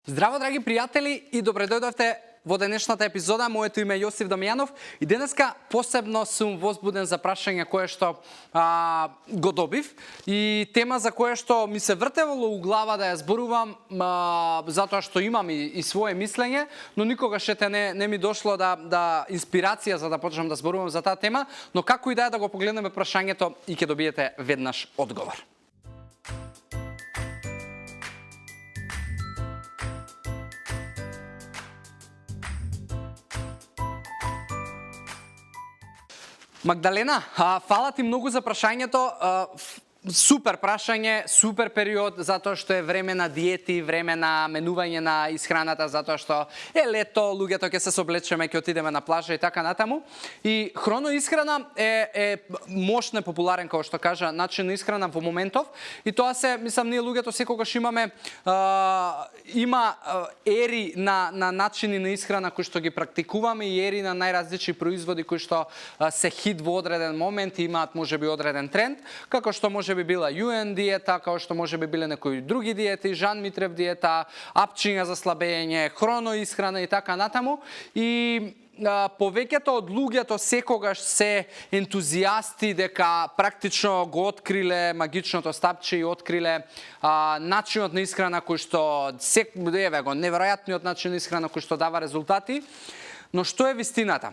Здраво, драги пријатели, и добре дојдовте во денешната епизода. Моето име е Јосиф Дамјанов и денеска посебно сум возбуден за прашање кое што го добив и тема за кое што ми се вртевало у глава да ја зборувам, затоа што имам и свое мислење, но никогаш ете не ми дошло да инспирација за да почнам да зборувам за таа тема, но како и да е да го погледнеме прашањето и ќе добиете веднаш одговор. Магдалена, фала ти многу за прашањето. Супер прашање, супер период, затоа што е време на диети, време на менување на исхраната, затоа што е лето, луѓето ќе се соблечеме, ќе отидеме на плажа и така натаму. И хроноисхрана е мощно популарен, како што кажа, начин на исхрана во моментов. И тоа се, мислам, ние луѓето секогаш имаме има ери на начини на исхрана кои што ги практикуваме и ери на најразлични производи кои што се хит во одреден момент и имаат можеби одреден тренд, како што може би била UN диета, како што може би биле некои други диети, Жан Митрев диета, апчиња за слабење, хроноисхрана и така натаму. И повеќето од луѓето секогаш се ентузијасти дека практично го откриле магичното стапче и откриле начинот на исхрана кој што го неверојатниот начин на исхрана кој што дава резултати. Но што е вистината?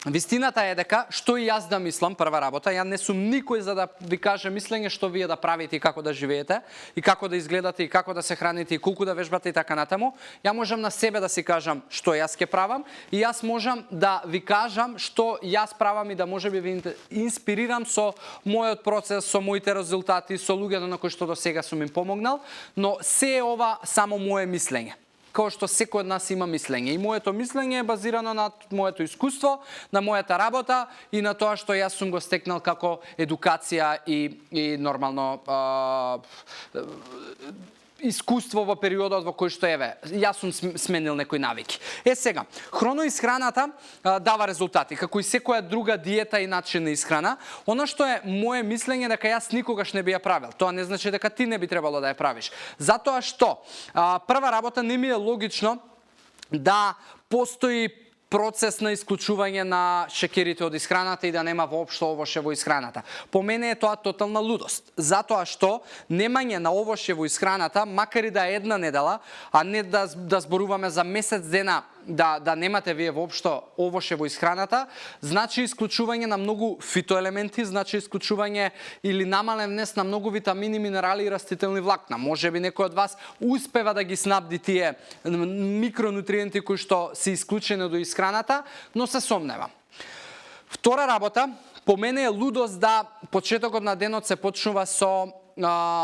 Вистината е дека, што и јас да мислам, прва работа, ја не сум никој за да ви кажа мислење што вие да правите и како да живеете, и како да изгледате, и како да се храните, и колку да вежбате и така натаму. Ја можам на себе да си кажам што јас ќе правам, и јас можам да ви кажам што јас правам и да може би ви инспирирам со мојот процес, со моите резултати, со луѓето на кои што до сега сум им помогнал, но се е ова само моје мислење. Као што секој од нас има мислење. И моето мислење е базирано на моето искуство, на мојата работа и на тоа што јас сум го стекнал како едукација и нормално искуство во периодот во кој што јас сум сменил некои навики. Сега, хроноисхраната дава резултати, како и секоја друга диета и начин на исхрана. Она што е моje мислење дека јас никогаш не би ја правил. Тоа не значи дека ти не би требало да ја правиш. Затоа што прва работа не ми е логично да постои процес на исклучување на шеќерите од исхраната и да нема воопшто овоше во исхраната. По мене е тоа тотална лудост. Затоа што немање на овоше во исхраната, макар и да е една недела, а не да зборуваме за месец дена да немате вие воопшто овоше во исхраната, значи исклучување на многу фитоелементи, значи исклучување или намален внес на многу витамини, минерали и растителни влакна. Може би некој од вас успева да ги снабди тие микронутриенти кои што се исклучени од исхраната, но се сомневам. Втора работа, по мене е лудост да почетокот на денот се почнува со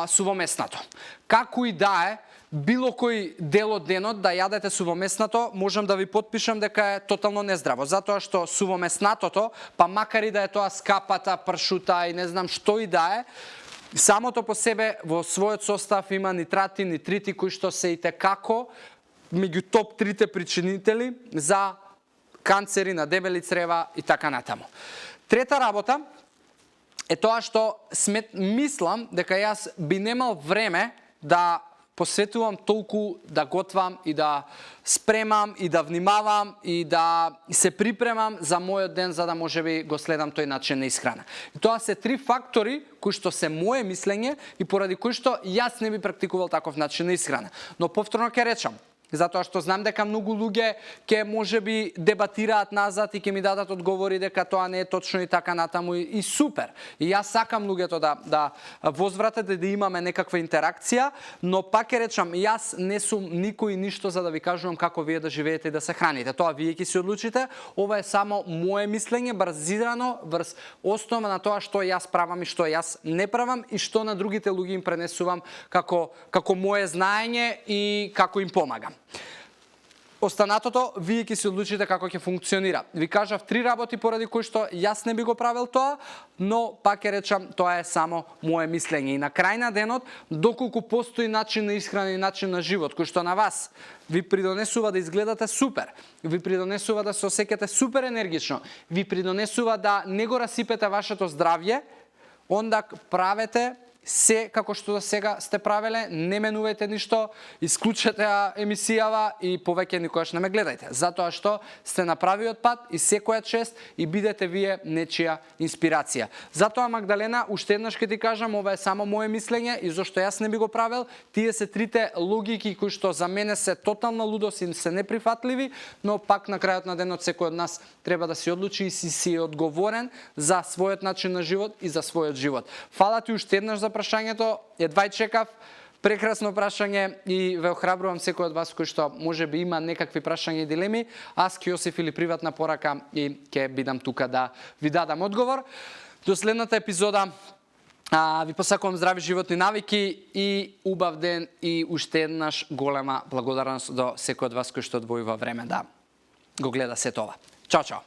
сувомеснато. Како и да е, било кој дел од денот да јадете сувомеснато, можам да ви потпишам дека е тотално нездраво. Затоа што сувомеснатото, па макар и да е тоа скапата, пршута и не знам што и да е, самото по себе во својот состав има нитрати, нитрити кои што се итекако меѓу топ 3 причинители за канцери на дебели црева и така натаму. Трета работа е тоа што мислам дека јас би немал време да посветувам толку да готвам и да спремам и да внимавам и да се припремам за мојот ден за да можеби го следам тој начин на исхрана. И тоа се 3 фактори кои што се моје мислење и поради кои што јас не би практикувал таков начин на исхрана. Но повторно ќе речам, затоа што знам дека многу луѓе ќе можеби дебатираат назад и ќе ми дадат одговори дека тоа не е точно и така натаму и супер. И јас сакам луѓето да возвратат и да имаме некаква интеракција, но пак ќе речам, јас не сум никој ништо за да ви кажувам како вие да живеете и да се храните. Тоа вие ќе се одлучите. Ова е само моје мислење базирано врз основа на тоа што јас правам и што јас не правам и што на другите луѓе им пренесувам како моје знаење и како им помагам. Останатото, вие ќе се одлучите како ќе функционира. Ви кажав 3 работи поради кои што јас не би го правил тоа, но пак ќе речам, тоа е само моје мислење. И на крај на денот, доколку постои начин на исхрана и начин на живот, кој што на вас ви придонесува да изгледате супер, ви придонесува да се осеќате супер енергично, ви придонесува да не го расипете вашето здравје, онда правете се како што до сега сте правеле, не менувајте ништо, исклучете ја емисијава и повеќе никогаш не ме гледајте. Затоа што сте на правиот пат и секоја чест и бидете вие нечија инспирација. Затоа, Магдалена, уште еднаш ќе ти кажам, ова е само мое мислење и зашто јас не би го правел, тие се трите логики кои што за мене се тотална лудост и се неприфатливи, но пак на крајот на денот секој од нас треба да се одлучи и си одговорен за својот начин на живот и за својот живот. Фала ти уште еднаш за прашањето, едвај чекав, прекрасно прашање и ве охрабрувам секој од вас кој што може би има некакви прашања и дилеми, аз ќе Јосиф или приватна порака и ќе бидам тука да ви дадам одговор. До следната епизода ви посакувам здрави животни навики и убав ден и уште еднаш голема благодарност до секој од вас кој што одвојува време да го гледа сето ова. Чао, чао!